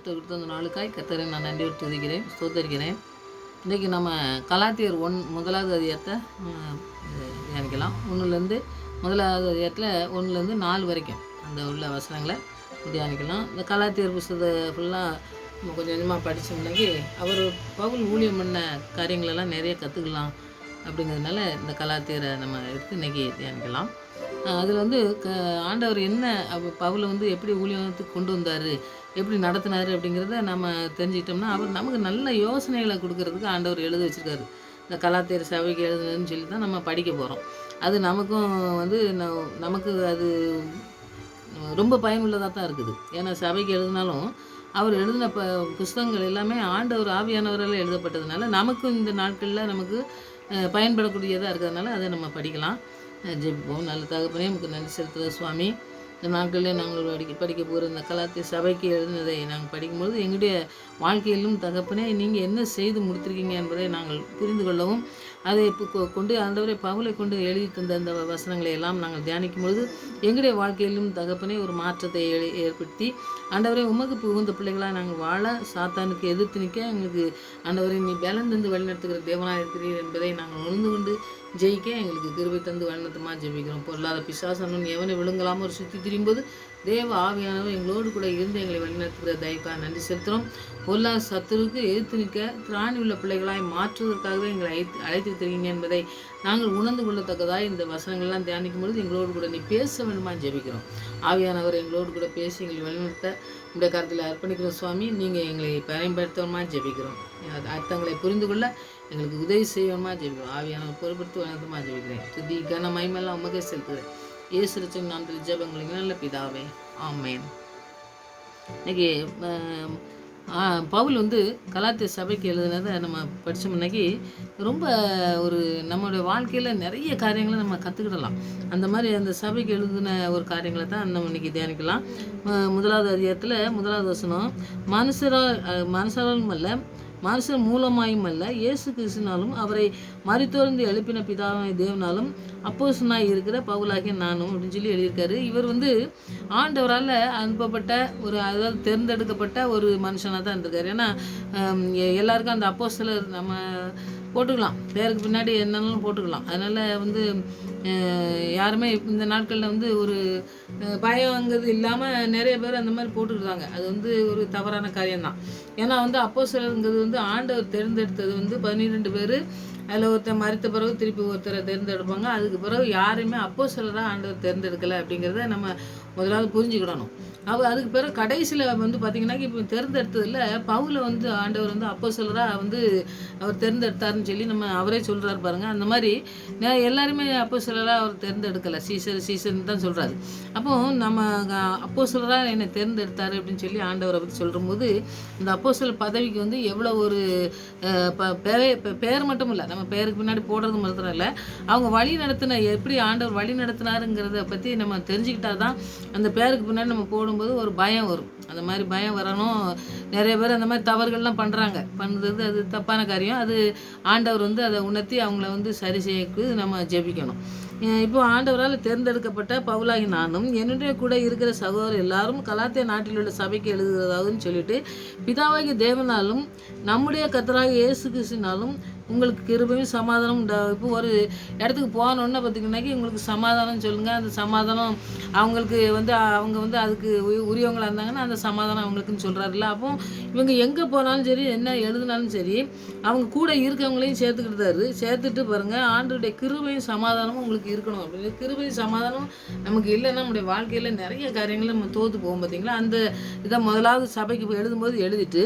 கர்த்தர் கொடுத்த அந்த நாளுக்காய் கர்த்தரை நான் நன்றியோடு துதிக்கிறேன், ஸ்தோத்தரிக்கிறேன். இன்றைக்கி நம்ம கலாத்தியர் 1 அதிகாரத்தை தியானிக்கலாம். முதலாவது அதிகாரத்தில் 1 4 வரைக்கும் அந்த உள்ள வசனங்களை தியானிக்கலாம். இந்த கலாத்தியர் புஸ்தகத்தை ஃபுல்லாக நம்ம கொஞ்சம் கொஞ்சமாக படித்தோம்னாக்கி அவர் பவுல் ஊழியம் பண்ண காரியங்களெல்லாம் நிறைய கற்றுக்கலாம். அப்படிங்கிறதுனால இந்த கலாத்தியரை நம்ம எடுத்து இன்றைக்கி தியானிக்கலாம். அதில் ஆண்டவர் என்ன பவுலை எப்படி ஊழியத்துக்கு கொண்டு வந்தார், எப்படி நடத்தினார் அப்படிங்கிறத நம்ம தெரிஞ்சுக்கிட்டோம்னா அவர் நமக்கு நல்ல யோசனைகளை கொடுக்கறதுக்கு ஆண்டவர் எழுத வச்சுருக்காரு. இந்த கலாத்தியர் சபைக்கு எழுதுனதுன்னு சொல்லி தான் நம்ம படிக்க போகிறோம். அது நமக்கும் நமக்கு அது ரொம்ப பயனுள்ளதாக தான் இருக்குது. ஏன்னா சபைக்கு எழுதினாலும் அவர் எழுதின புஸ்தகங்கள் எல்லாமே ஆண்டவர் ஆவியானவரால் எழுதப்பட்டதுனால நமக்கும் இந்த நாட்களில் நமக்கு பயன்படக்கூடியதாக இருக்கிறதுனால அதை நம்ம படிக்கலாம். ஜெபிப்போம். நல்ல தகப்பனே, நமக்கு நன்றி செலுத்துகிற சுவாமி. இந்த நாட்களில் நாங்கள் படிக்க போகிற இந்த கலாத்திய சபைக்கு எழுதினதை நாங்கள் படிக்கும்போது எங்களுடைய வாழ்க்கையிலும் தகப்பனே நீங்கள் என்ன செய்து முடித்திருக்கீங்க என்பதை நாங்கள் புரிந்து கொள்ளவும், அதை கொண்டு ஆண்டவரை பவுலை கொண்டு எழுதி தந்த அந்த வசனங்களை எல்லாம் நாங்கள் தியானிக்கும் பொழுது எங்களுடைய வாழ்க்கையிலும் தகப்பனே ஒரு மாற்றத்தை ஏற்படுத்தி ஆண்டவரை உமக்கு புகுந்த பிள்ளைகளாக நாங்கள் வாழ, சாத்தானுக்கு எதிர்த்து நிற்க எங்களுக்கு ஆண்டவரை நீ பலன் தந்து வழிநடத்துகிற தேவனாக இருக்கிறீர் என்பதை நாங்கள் உணர்ந்து கொண்டு ஜெயிக்க எங்களுக்கு கிருபை தந்து வழிநடத்தமாக ஜெபிக்கிறோம். பொருளாத பிசாசனும் எவனை விழுங்கலாமல் ஒரு சுற்றி திரியும்போது தேவ ஆவியானவர் எங்களோடு கூட இருந்து எங்களை வழிநடத்துகிற தயவுக்காக நன்றி செலுத்துகிறோம். பொருளாத சத்துருக்கு எதிர்த்து நிற்க திராணி உள்ள பிள்ளைகளாய் மாற்றுவதற்காகவே எங்களை அழைத்து தருவீங்க என்பதை நாங்கள் உணர்ந்து கொள்ளத்தக்கதாக இந்த வசனங்கள்லாம் தியானிக்கும் பொழுது எங்களோடு கூட நீ பேச வேண்டுமா ஜெபிக்கிறோம். ஆவியானவர் எங்களோடு கூட பேசி எங்களை வழிநடத்த உடைய கருத்தில் அர்ப்பணிக்கிற சுவாமி, நீங்கள் எங்களை பயன்படுத்தணுமா ஜெபிக்கிறோம். அர்த்தங்களை புரிந்து கொள்ள எங்களுக்கு உதவி செய்யணுமா ஜெபிக்கிறோம். ஆவியானவர் பொறுப்படுத்தி வளர்த்துமா ஜெபிக்கிறேன். துதி கன மகிமையெல்லாம் உமக்கே செலுத்துகிறேன். இயேசு ரட்சகர் நாமத்தில் ஜெபங்களுக்கு நல்ல பிதாவே, ஆமென். இன்னைக்கு பவுல் கலாத்திய சபைக்கு எழுதுனதை நம்ம படித்தோம்னாக்கி ரொம்ப நம்மளுடைய வாழ்க்கையில் நிறைய காரியங்களை நம்ம கற்றுக்கிடலாம். அந்த மாதிரி அந்த சபைக்கு எழுதின ஒரு காரியங்களை தான் நம்ம இன்றைக்கி தியானிக்கலாம். முதலாவது அதிகாரத்தில் 1 வசனம், மனுஷராலும் அல்ல, மனுஷன் மூலமாயும் அல்ல, இயேசு கிறிஸ்துனாலும் அவரை மரித்தோர்ந்து எழுப்பின பிதாவாகிய தேவனாலும் அப்போஸ்தலனாய் இருக்கிற பவுலாகிய நானும் அப்படின்னு சொல்லி எழுதியிருக்காரு. இவர் ஆண்டவரால் அனுப்பப்பட்ட அதாவது தேர்ந்தெடுக்கப்பட்ட ஒரு மனுஷனாக தான் இருந்திருக்காரு. ஏன்னா எல்லாருக்கும் அந்த அப்போஸ்தலர் நம்ம போட்டுக்கலாம், பேருக்கு பின்னாடி என்னென்னாலும் போட்டுக்கலாம். அதனால் யாருமே இந்த நாட்களில் ஒரு பயங்கிறது இல்லாமல் நிறைய பேர் அந்த மாதிரி போட்டுக்கிறாங்க. அது ஒரு தவறான காரியம்தான். ஏன்னா அப்போஸ்தலருங்கிறது ஆண்டவர் தேர்ந்தெடுத்தது 12 பேர். அதில் ஒருத்தர் மரித்த பிறகு திருப்பி ஒருத்தரை தேர்ந்தெடுப்பாங்க. அதுக்கு பிறகு யாரையுமே அப்போஸ்தலராக ஆண்டவர் தேர்ந்தெடுக்கலை அப்படிங்கிறத நம்ம முதலாவது புரிஞ்சுக்கிடணும். அதுக்கு பிறகு கடைசியில் பார்த்திங்கன்னா இப்போ தேர்ந்தெடுத்ததில் பவுலை ஆண்டவர் அப்போஸ்தலராக அவர் தேர்ந்தெடுத்தாருன்னு சொல்லி அவரே சொல்கிறார் பாருங்கள். அந்த மாதிரி எல்லாருமே அப்போஸ்தலராக அவர் தேர்ந்தெடுக்கலை, சீசர்னு தான் சொல்கிறாரு. அப்போது நம்ம அப்போஸ்தலராக என்னை தேர்ந்தெடுத்தார் அப்படின்னு சொல்லி ஆண்டவரை பற்றி சொல்லும்போது இந்த அப்போஸ்தலர் பதவிக்கு எவ்வளோ ஒரு பேர் மட்டும் இல்லை, நம்ம பேருக்கு பின்னாடி போடுறது மாத்திரம் இல்லை, அவங்க வழி நடத்தின எப்படி ஆண்டவர் வழி நடத்தினாருங்கிறத பற்றி நம்ம தெரிஞ்சுக்கிட்டா தான் அந்த பேருக்கு பின்னாடி நம்ம போடும்போது ஒரு பயம் வரும். அந்த மாதிரி பயம் வரணும். நிறைய பேர் அந்த மாதிரி தவறுகள்லாம் பண்ணுறது அது தப்பான காரியம். அது ஆண்டவர் அதை உணர்த்தி அவங்கள சரி செய்யக்கு நம்ம ஜெபிக்கணும். இப்போ ஆண்டவரால் தேர்ந்தெடுக்கப்பட்ட பவுலாகி நானும் என்னுடைய கூட இருக்கிற சகோதரர் எல்லாரும் கலாத்திய நாட்டில் உள்ள சபைக்கு எழுதுகிறதாகன்னு சொல்லிட்டு பிதாவாகிய தேவனாலும் நம்முடைய கர்த்தராகிய இயேசு கிறிஸ்துவினாலும் உங்களுக்கு கிருபையும் சமாதானம் உண்டா. இப்போ ஒரு இடத்துக்கு போனோன்னு பார்த்திங்கன்னாக்கி உங்களுக்கு சமாதானம் சொல்லுங்கள். அந்த சமாதானம் அவங்களுக்கு அவங்க அதுக்கு உரியவங்களாக இருந்தாங்கன்னா அந்த சமாதானம் அவங்களுக்குன்னு சொல்கிறாருல்ல. அப்போ இவங்க எங்கே போனாலும் சரி, என்ன எழுதினாலும் சரி, அவங்க கூட இருக்கவங்களையும் சேர்த்துட்டு பாருங்கள், ஆண்டவருடைய கிருபையும் சமாதானமும் உங்களுக்கு இருக்கணும். அப்படின்னு கிருபையும் சமாதானம் நமக்கு இல்லைன்னா நம்முடைய வாழ்க்கையில் நிறைய காரியங்கள் நம்ம தோற்று போகும். பார்த்திங்களா, அந்த இதை முதலாவது சபைக்கு எழுதும்போது எழுதிட்டு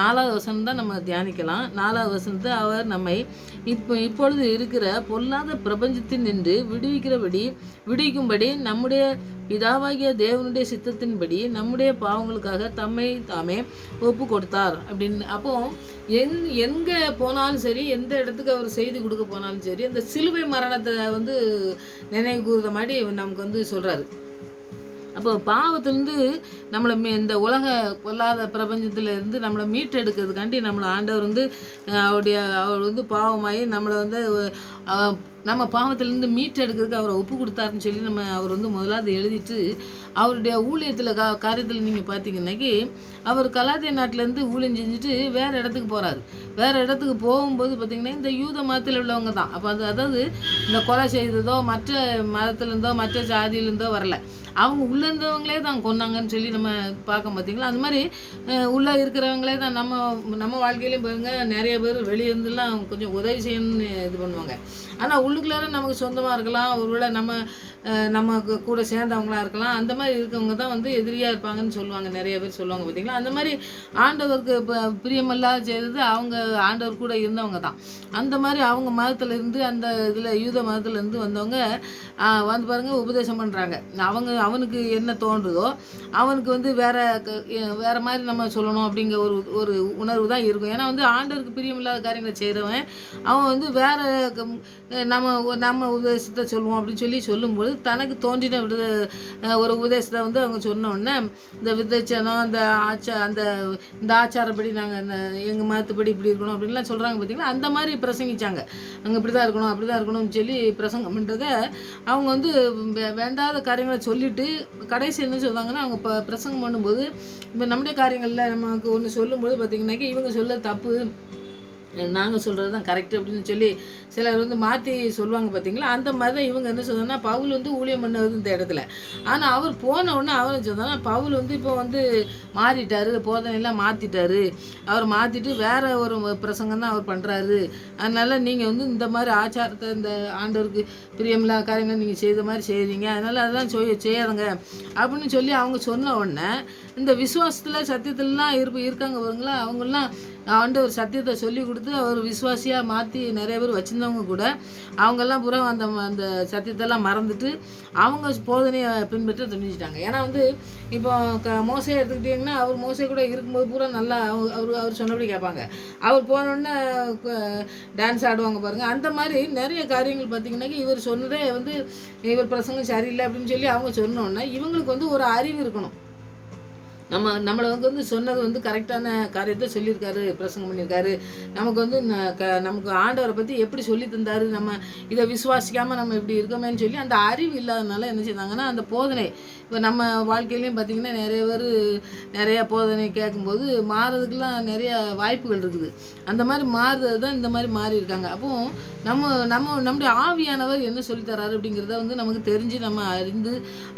4வது வசனம் தான் நம்ம தியானிக்கலாம். 4வது வசனத்தை அவர் நம்மை இப்பொழுது இருக்கிற பொல்லாத பிரபஞ்சத்தின் நின்று விடுவிக்கும்படி நம்முடைய பிதாவாகிய தேவனுடைய சித்தத்தின்படி நம்முடைய பாவங்களுக்காக தம்மை தாமே ஒப்பு கொடுத்தார் அப்படின்னு. அப்போ எங்கே போனாலும் சரி, எந்த இடத்துக்கு அவர் செய்தி கொடுக்க போனாலும் சரி, அந்த சிலுவை மரணத்தை நினைவு கூறுற மாதிரி நமக்கு சொல்கிறாரு. அப்போ பாவத்திலேருந்து நம்மளை இந்த உலக பொல்லாத பிரபஞ்சத்திலேருந்து நம்மளை மீட்டெடுக்கிறதுக்காண்டி நம்மளை ஆண்டவர் அவர் பாவமாகி நம்மளை நம்ம பாவத்திலேருந்து மீட்டெடுக்கிறதுக்கு அவரை ஒப்பு கொடுத்தாருன்னு சொல்லி அவர் வந்து முதலாவது எழுதிட்டு அவருடைய ஊழியத்தில் காரியத்தில் நீங்கள் பார்த்தீங்கன்னாக்கி அவர் கலாத்திய நாட்டிலேருந்து ஊழியம் செஞ்சுட்டு வேறு இடத்துக்கு போகிறாரு. வேறு இடத்துக்கு போகும்போது பார்த்திங்கன்னா இந்த யூத மதத்தில் உள்ளவங்க தான். அப்போ அதாவது இந்த கொலை செய்ததோ மற்ற மதத்துலேருந்தோ மற்ற ஜாதியிலேருந்தோ வரல, அவங்க உள்ளே இருந்தவங்களே தான் கொன்னாங்கன்னு சொல்லி நம்ம பார்க்க பார்த்தீங்களா. அந்த மாதிரி உள்ளே இருக்கிறவங்களே தான் நம்ம வாழ்க்கையிலையும் பாருங்கள், நிறைய பேர் வெளியே இருந்துலாம் கொஞ்சம் உதவி செய்யணும்னு இது பண்ணுவாங்க. ஆனால் உள்ளுக்குள்ளார நமக்கு சொந்தமாக இருக்கலாம், ஒருவேளை நம்ம கூட சேர்ந்தவங்களாக இருக்கலாம். அந்த மாதிரி இருக்கவங்க தான் வந்து எதிரியாக இருப்பாங்கன்னு சொல்லுவாங்க, நிறைய பேர் சொல்லுவாங்க பார்த்தீங்களா. அந்த மாதிரி ஆண்டவருக்கு இப்போ பிரியமில்லாத செய்தது அவங்க ஆண்டவர் கூட இருந்தவங்க தான். அந்த மாதிரி அவங்க மதத்துலேருந்து அந்த இதில் யூத மதத்துலேருந்து வந்தவங்க வந்து பாருங்கள் உபதேசம் பண்ணுறாங்க. அவனுக்கு என்ன தோன்றுதோ அவனுக்கு வந்து வேறு மாதிரி நம்ம சொல்லணும் அப்படிங்கிற ஒரு உணர்வு தான் இருக்கும். ஏன்னா வந்து ஆண்டவருக்கு பிரியமில்லாத காரியங்களை செய்கிறவன் அவன் வந்து வேறு நம்ம உபதேசத்தை சொல்லுவோம் அப்படின்னு சொல்லும்போது தனக்கு தோன்றின ஒரு உபதேசத்தை வந்து அவங்க சொன்னோடனே இந்த விதச்சனம் இந்த ஆச்சாரப்படி நாங்கள் எங்கள் மதத்துப்படி இப்படி இருக்கணும் அப்படின்லாம் சொல்கிறாங்க பார்த்தீங்களா. அந்த மாதிரி பிரசங்கிச்சாங்க. அங்கே இப்படி தான் இருக்கணும் அப்படி தான் இருக்கணும்னு சொல்லி பிரசங்கம் பண்ணுறத அவங்க வந்து வேண்டாத காரியங்களை சொல்லிவிட்டு கடைசி என்ன சொல்கிறாங்கன்னா அவங்க பிரசங்கம் பண்ணும்போது இப்போ நம்முடைய காரியங்களில் நமக்கு ஒன்று சொல்லும்போது பார்த்திங்கனாக்கி இவங்க சொல்ல தப்பு, நாங்கள் சொல்கிறது தான் கரெக்டு அப்படின்னு சொல்லி சிலர் வந்து மாற்றி சொல்லுவாங்க பார்த்தீங்களா. அந்த மாதிரி தான் இவங்க என்ன சொல்கிறாங்கன்னா பவுல் வந்து ஊழியம் பண்ணது இந்த இடத்துல. ஆனால் அவர் போன உடனே அவர் சொன்னாங்கன்னா பவுல் வந்து இப்போ வந்து மாறிட்டார், போதனையெல்லாம் மாற்றிட்டார், அவர் மாற்றிட்டு வேறு ஒரு பிரசங்கம் தான் அவர் பண்ணுறாரு. அதனால் நீங்கள் வந்து இந்த மாதிரி ஆச்சாரத்தை இந்த ஆண்டவருக்கு பிரியமில்லாத காரியங்கள் நீங்கள் செய்த மாதிரி செய்கிறீங்க, அதனால் அதெல்லாம் செய்யாதுங்க அப்படின்னு சொல்லி அவங்க சொன்ன உடனே இந்த விசுவாசத்தில் சத்தியத்திலலாம் இருக்காங்க பாருங்களா, அவங்களாம் ஆண்டவர் சத்தியத்தை சொல்லி கொடுத்து அவர் விசுவாசியாக மாற்றி நிறைய பேர் வச்சுருந்தவங்க கூட அவங்கெல்லாம் பூரா அந்த சத்தியத்தெல்லாம் மறந்துட்டு அவங்க போதனையை பின்பற்ற துணிச்சிட்டாங்க. ஏன்னா வந்து இப்போ மோசையை எடுத்துக்கிட்டிங்கன்னா அவர் மோசை கூட இருக்கும்போது பூரா நல்லா அவர் சொன்னபடி கேட்பாங்க. அவர் போனோடனே டான்ஸ் ஆடுவாங்க பாருங்கள். அந்த மாதிரி நிறைய காரியங்கள் பார்த்திங்கன்னாக்கி இவர் சொன்னதே வந்து இவர் பிரசங்கம் சரியில்லை அப்படின்னு சொல்லி அவங்க சொன்னோன்னே இவங்களுக்கு வந்து ஒரு அறிவு இருக்கணும். நம்மளை வந்து சொன்னது வந்து கரெக்டான காரியத்தை சொல்லியிருக்காரு, பிரசங்கம் பண்ணியிருக்காரு. நமக்கு வந்து நமக்கு ஆண்டவரை பற்றி எப்படி சொல்லி தந்தார், நம்ம இதை விசுவாசிக்காமல் நம்ம இப்படி இருக்கோமேன்னு சொல்லி அந்த அறிவு இல்லாதனால என்ன செய்தாங்கன்னா அந்த போதனை இப்போ நம்ம வாழ்க்கையிலையும் பார்த்திங்கன்னா நிறைய பேர் நிறையா போதனை கேட்கும்போது மாறுறதுக்கெலாம் நிறைய வாய்ப்புகள் இருக்குது. அந்த மாதிரி மாறுறது தான் இந்த மாதிரி மாறி இருக்காங்க. அப்போது நம்முடைய ஆவியானவர் என்ன சொல்லித்தராரு அப்படிங்கிறத வந்து நமக்கு தெரிஞ்சு நம்ம அறிந்து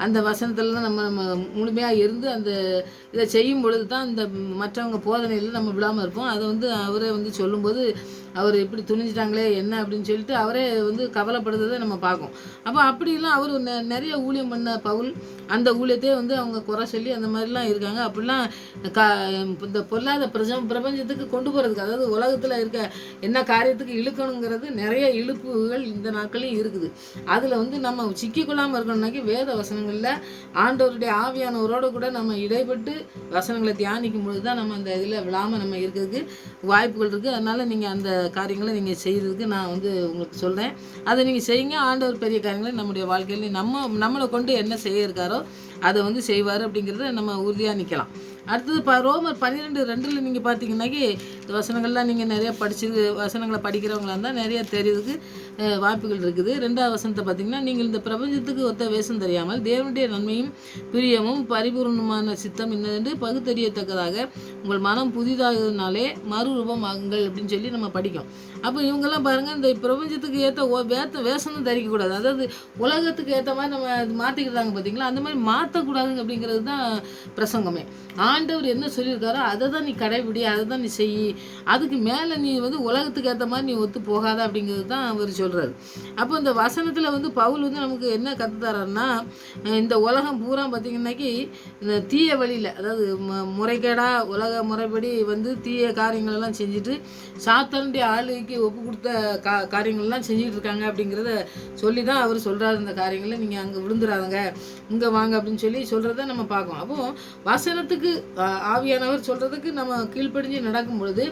அந்த வசனத்தில் தான் நம்ம முழுமையாக இருந்து அந்த இதை செய்யும் பொழுது தான் இந்த மற்றவங்க போதனையில் நம்ம விடாமல் இருப்போம். அதை வந்து அவரே வந்து சொல்லும்போது அவர் இப்படி துணிஞ்சிட்டாங்களே என்ன அப்படின்னு சொல்லிட்டு அவரே வந்து கவலைப்படுறதை நம்ம பார்க்கோம். அப்போ அப்படிலாம் அவர் நிறைய ஊழியம் பண்ண பவுல் அந்த ஊழியத்தையே வந்து அவங்க குறை சொல்லி அந்த மாதிரிலாம் இருக்காங்க. அப்படிலாம் இந்த பொல்லாத பிரபஞ்சத்துக்கு கொண்டு போகிறதுக்கு, அதாவது உலகத்தில் இருக்க என்ன காரியத்துக்கு இழுக்கணுங்கிறது நிறைய இழுப்புகள் இந்த நாட்களையும் இருக்குது. அதில் வந்து நம்ம சிக்கிக்கொள்ளாமல் இருக்கணும்னாக்கி வேத வசனங்களில் ஆண்டவருடைய ஆவியானவரோடு கூட நம்ம இடைப்பட்டு வசனங்களை தியானிக்கும் பொழுது தான் நம்ம அந்த இதில் விழாமல் நம்ம இருக்கிறதுக்கு வாய்ப்புகள் இருக்குது. அதனால் நீங்கள் அந்த காரியங்களை நீங்கள் செய்கிறதுக்கு நான் வந்து உங்களுக்கு சொல்கிறேன். அதை நீங்கள் செய்யுங்க. ஆண்டவர் பெரிய காரியங்களை நம்முடைய வாழ்க்கையில் நம்மளை கொண்டு என்ன செய்ய இருக்காரோ அதை வந்து செய்வார் அப்படிங்கிறத நம்ம உறுதியாக நிற்கலாம். அடுத்தது ரோமர் 12:2 நீங்கள் பார்த்தீங்கன்னாக்கி இந்த வசனங்கள்லாம் நீங்கள் நிறையா வசனங்களை படிக்கிறவங்களா இருந்தால் நிறையா தெரியறதுக்கு வாய்ப்புகள் இருக்குது. 2வது வசனத்தை பார்த்தீங்கன்னா நீங்கள் இந்த பிரபஞ்சத்துக்கு ஒத்த வேஷம் தெரியாமல் தேவனுடைய நன்மையும் பிரியமும் பரிபூர்ணமான சித்தம் என்னென்று பகுத்தறியத்தக்கதாக உங்கள் மனம் புதிதாகிறதுனாலே மறுரூபம் ஆகுங்கள் அப்படின்னு சொல்லி நம்ம படிக்கும். அப்போ இவங்கெல்லாம் பாருங்கள் இந்த பிரபஞ்சத்துக்கு ஏற்ற வேஷமும் தரிக்கக்கூடாது, அதாவது உலகத்துக்கு ஏற்ற மாதிரி நம்ம மாற்றிக்கிறாங்க பார்த்தீங்களா. அந்த மாதிரி மாற்றக்கூடாதுங்க அப்படிங்கிறது தான் பிரசங்கமே. ஆண்டவர் என்ன சொல்லியிருக்காரோ அதை தான் நீ கடைபிடி, அதை தான் நீ செய், அதுக்கு மேலே நீ வந்து உலகத்துக்கு ஏற்ற மாதிரி நீ ஒத்து போகாத அப்படிங்கிறது தான் அவர் சொல்கிறாரு. அப்போ இந்த வசனத்தில் வந்து பவுல் வந்து நமக்கு என்ன கற்றுத்தராருன்னா இந்த உலகம் பூரா பார்த்திங்கன்னாக்கி இந்த தீய வழியில், அதாவது முறைகேடாக உலக முறைப்படி வந்து தீய காரியங்களெல்லாம் செஞ்சுட்டு சாத்தானுடைய ஆளுகைக்கு ஒப்பு கொடுத்த காரியங்கள்லாம் செஞ்சுட்டு இருக்காங்க அப்படிங்கிறத சொல்லி தான் அவர் சொல்கிறாரு. இந்த காரியங்களை நீங்கள் அங்கே விழுந்துடாதங்க, இங்கே வாங்க அப்படின்னு சொல்லி சொல்கிறத நம்ம பார்க்கோம். அப்போது வசனத்துக்கு ஆவியானவர் சொல்கிறதுக்கு நம்ம கீழ்ப்படிஞ்சு நடக்கும் பொழுது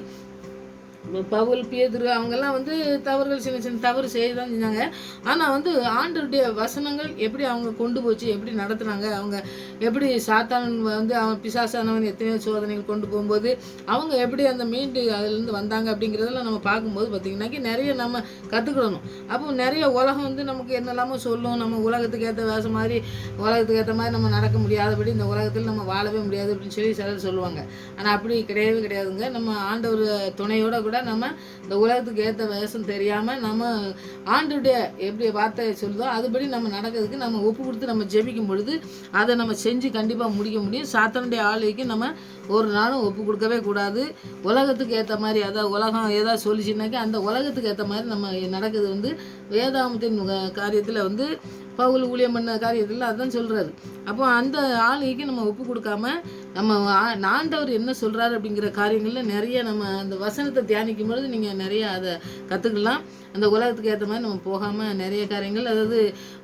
பவுல், பேதுரு அவங்கெல்லாம் வந்து தவறுகள் சின்ன சின்ன தவறு செய்ய தான் செஞ்சாங்க. ஆனால் வந்து ஆண்டவருடைய வசனங்கள் எப்படி அவங்க கொண்டு போச்சு, எப்படி நடத்துனாங்க, அவங்க எப்படி சாத்தான் வந்து அவன் பிசாசானவன் எத்தனையோ சோதனைகள் கொண்டு போகும்போது அவங்க எப்படி அந்த மீண்டு அதுலேருந்து வந்தாங்க அப்படிங்கிறதெல்லாம் நம்ம பார்க்கும்போது பார்த்திங்கனாக்கி நிறைய நம்ம கற்றுக்கிடணும். அப்போ நிறைய உலகம் வந்து நமக்கு என்னெல்லாமோ சொல்லும், நம்ம உலகத்துக்கு ஏற்ற வேஷம் மாதிரி உலகத்துக்கு ஏற்ற மாதிரி நம்ம நடக்க முடியாதபடி இந்த உலகத்தில் நம்ம வாழவே முடியாது அப்படின்னு சொல்லி சிலர் சொல்லுவாங்க. ஆனால் அப்படி கிடையவே கிடையாதுங்க. நம்ம ஆண்டவர் துணையோட கூட நம்ம இந்த உலகத்துக்கு ஏற்ற வேஷம் தெரியாமல் நம்ம ஆண்டவருடைய எப்படி வார்த்தை சொல்லுதோ அதுபடி நம்ம நடக்கிறதுக்கு நம்ம ஒப்பு கொடுத்து நம்ம ஜெபிக்கும் பொழுது அதை நம்ம செஞ்சு கண்டிப்பாக முடிக்க முடியும். சாத்தானுடைய ஆளுக்கு நம்ம ஒரு நாளும் ஒப்பு கொடுக்கவே கூடாது. உலகத்துக்கு ஏற்ற மாதிரி அதாவது உலகம் ஏதாவது சொல்லிச்சுனாக்கி அந்த உலகத்துக்கு ஏற்ற மாதிரி நம்ம நடக்குது வந்து வேதாமத்தின் காரியத்தில் வந்து பவுல் ஊழியம் பண்ண காரியத்தில் அதான் சொல்கிறாரு. அப்போ அந்த ஆளுக்கு நம்ம ஒப்பு கொடுக்காம நம்ம ஆண்டவர் என்ன சொல்கிறாரு அப்படிங்கிற காரியங்களில் நிறைய நம்ம அந்த வசனத்தை தியானிக்கும் பொழுது நீங்கள் நிறைய அதை கற்றுக்கலாம். அந்த உலகத்துக்கு ஏற்ற மாதிரி நம்ம போகாமல் நிறைய காரியங்கள், அதாவது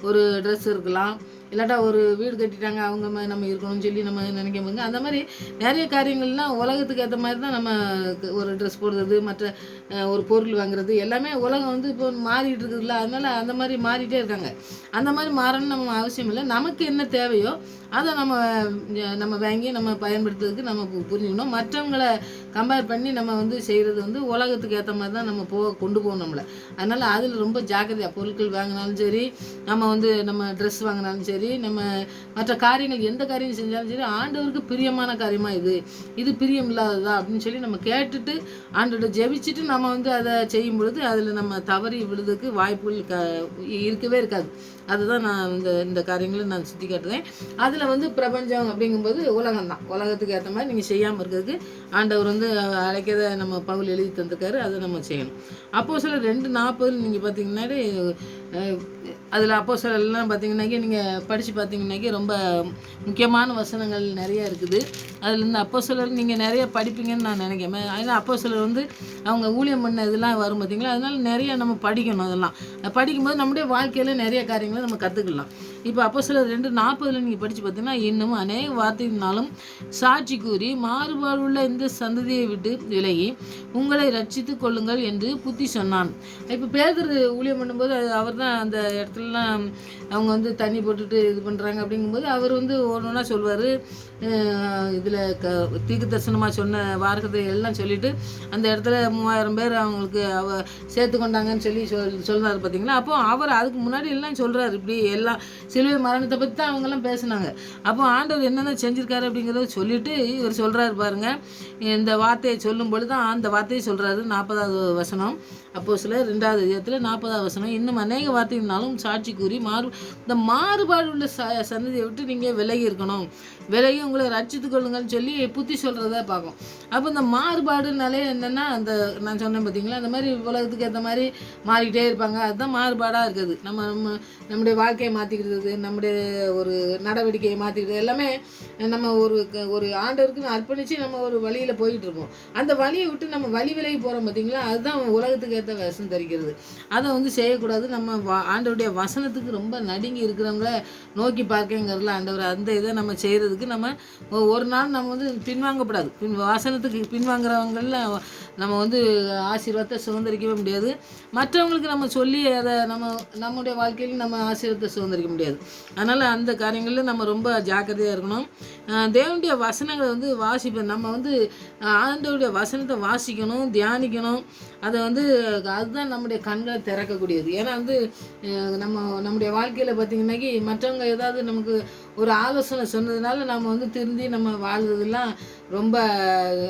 ஒரு ட்ரெஸ் இருக்கலாம், இல்லாட்டா ஒரு வீடு கட்டிட்டாங்க அவங்க நம்ம இருக்கணும்னு சொல்லி நம்ம நினைக்கும் போது அந்த மாதிரி நிறைய காரியங்கள்லாம் உலகத்துக்கு ஏற்ற மாதிரி தான் நம்ம ஒரு ட்ரெஸ் போடுறது, மற்ற ஒரு பொருள் வாங்குறது எல்லாமே உலகம் வந்து இப்போ மாறிட்டு இருக்குதுல்ல, அதனால் அந்த மாதிரி மாறிட்டே இருக்காங்க. அந்த மாதிரி மாறணும்னு நம்ம அவசியம் இல்லை. நமக்கு என்ன தேவையோ அதை நம்ம வாங்கி நம்ம பயன்படுத்துறதுக்கு நம்ம புரிஞ்சுக்கணும். மற்றவங்களை கம்பேர் பண்ணி நம்ம வந்து செய்கிறது வந்து உலகத்துக்கு ஏற்ற மாதிரி தான் நம்ம கொண்டு போகணும் நம்மளை. அதனால் அதில் ரொம்ப ஜாக்கிரதையாக பொருட்கள் வாங்கினாலும் சரி, நம்ம வந்து நம்ம ட்ரெஸ் வாங்கினாலும் சரி, நம்ம மற்ற காரியங்கள் எந்த காரியம் செஞ்சாலும் சரி ஆண்டவருக்கு பிரியமான காரியமாக இது பிரியம் இல்லாததா அப்படின்னு சொல்லி நம்ம கேட்டுட்டு ஆண்டோட ஜெபிச்சுட்டு நம்ம வந்து அதை செய்யும் பொழுது அதில் நம்ம தவறி விழுறதுக்கு வாய்ப்புகள் இருக்கவே இருக்காது. அதுதான் நான் இந்த காரியங்களை நான் சுற்றி காட்டுறேன். அதில் வந்து பிரபஞ்சம் அப்படிங்கும்போது உலகம்தான். உலகத்துக்கு ஏற்ற மாதிரி நீங்கள் செய்யாமல் இருக்கிறதுக்கு ஆண்டவர் வந்து அழைக்கிறத நம்ம பவுல் எழுதி தந்திருக்காரு. அதை நம்ம செய்யணும். அப்போஸ்தலர் 2:40 நீங்கள் பார்த்தீங்கன்னாலே அதில் அப்போஸ்தலர்லாம் பார்த்தீங்கன்னாக்கி நீங்கள் படித்து பார்த்தீங்கன்னாக்கி ரொம்ப முக்கியமான வசனங்கள் நிறைய இருக்குது. அதுலேருந்து அப்போஸ்தலர் நீங்கள் நிறைய படிப்பீங்கன்னு நான் நினைக்கிறேன். ஏன்னா அப்போஸ்தலர் வந்து அவங்க ஊழியம் பண்ண இதெல்லாம் வரும் பார்த்தீங்களா, அதனால் நிறைய நம்ம படிக்கணும். அதெல்லாம் படிக்கும்போது நம்முடைய வாழ்க்கையில் நிறைய காரியங்களை நம்ம கற்றுக்கலாம். இப்போ அப்போஸ்தலர் 2:40 நீங்கள் படித்து பார்த்தீங்கன்னா, இன்னும் அநேக வார்த்தையினாலும் சாட்சி கூறி மாறுபாடுள்ள இந்த சந்ததியை விட்டு விலகி உங்களை ரட்சித்து கொள்ளுங்கள் என்று புத்தி சொன்னான். இப்போ பேதுரு ஊழியம் பண்ணும்போது அவர் தான் அந்த இடத்துலலாம் அவங்க வந்து தண்ணி போட்டுட்டு இது பண்ணுறாங்க அப்படிங்கும்போது அவர் வந்து ஒன்று ஒன்றா சொல்வார். இதில் தீர்க்க தரிசனமாக சொன்ன வார்த்தை எல்லாம் சொல்லிவிட்டு அந்த இடத்துல 3000 பேர் அவங்களுக்கு சேர்த்து கொண்டாங்கன்னு சொல்லி சொல்கிறாரு பார்த்தீங்களா. அப்போ அவர் அதுக்கு முன்னாடி எல்லாம் சொல்கிறார். இப்படி எல்லாம் சிலுவை மரணத்தை பற்றி தான் அவங்கெல்லாம் பேசினாங்க. அப்போ ஆண்டவர் என்னென்ன செஞ்சுருக்காரு அப்படிங்கிறத சொல்லிவிட்டு இவர் சொல்கிறாரு பாருங்கள். இந்த வார்த்தையை சொல்லும் பொழுது தான் அந்த வார்த்தையை சொல்கிறாரு. 40வது வசனம் அப்போஸ்தலர் 2வது அதிகாரத்தில் 40வது வசனம். இன்னும் அநேக வார்த்தையினாலும் சாட்சி கூறி இந்த மாறுபாடு உள்ள சந்ததியை விட்டு நீங்கள் விலகி இருக்கணும், விலகி உங்களை ரட்சித்து கொள்ளுங்கன்னு சொல்லி புத்தி சொல்கிறத பார்க்கும். அப்போ இந்த மாறுபாடுனாலே என்னென்னா அந்த நான் சொன்னேன் பார்த்தீங்களா, அந்த மாதிரி உலகத்துக்கு ஏற்ற மாதிரி மாறிக்கிட்டே இருப்பாங்க. அதுதான் மாறுபாடாக இருக்குது. நம்முடைய வாழ்க்கையை மாற்றிக்கிறது, நம்முடைய ஒரு நடவடிக்கையை மாற்றிக்கிறது எல்லாமே நம்ம ஒரு ஆண்டவருக்கு அர்ப்பணித்து நம்ம ஒரு வழியில் போய்கிட்டு இருப்போம். அந்த வழியை விட்டு நம்ம வழி விலகி போகிறோம் பார்த்தீங்களா, அதுதான் உலகத்துக்கு ஏற்ற விஷம் தரிக்கிறது. அதை வந்து செய்யக்கூடாது. நம்ம ஆண்டவருடைய வசனத்துக்கு ரொம்ப நடுங்கி இருக்கிறவங்கள நோக்கி பார்க்கங்கிறதுல ஆண்டவர் அந்த இதை நம்ம செய்கிறதுக்கு நம்ம ஒரு நாள் நம்ம வந்து பின்வாங்கப்படாது. வசனத்துக்கு பின்வாங்குறவங்கள நம்ம வந்து ஆசீர்வாதத்தை சுதந்திரிக்கவே முடியாது. மற்றவங்களுக்கு நம்ம சொல்லி அதை நம்முடைய வாழ்க்கையில் நம்ம ஆசீர்வாதத்தை சுதந்திரிக்க முடியாது. அதனால் அந்த காரியங்களில் நம்ம ரொம்ப ஜாக்கிரதையாக இருக்கணும். தேவனுடைய வசனங்களை வந்து வாசிப்போம். நம்ம வந்து ஆண்டவருடைய வசனத்தை வாசிக்கணும், தியானிக்கணும். அதை வந்து அதுதான் நம்முடைய கண்களை திறக்கக்கூடியது. ஏன்னா வந்து நம்முடைய வாழ்க்கையில் பார்த்திங்கன்னாக்கி மற்றவங்க ஏதாவது நமக்கு ஒரு ஆலோசனை சொன்னதுனால நம்ம வந்து திருந்தி நம்ம வாழ்றதுலாம் ரொம்ப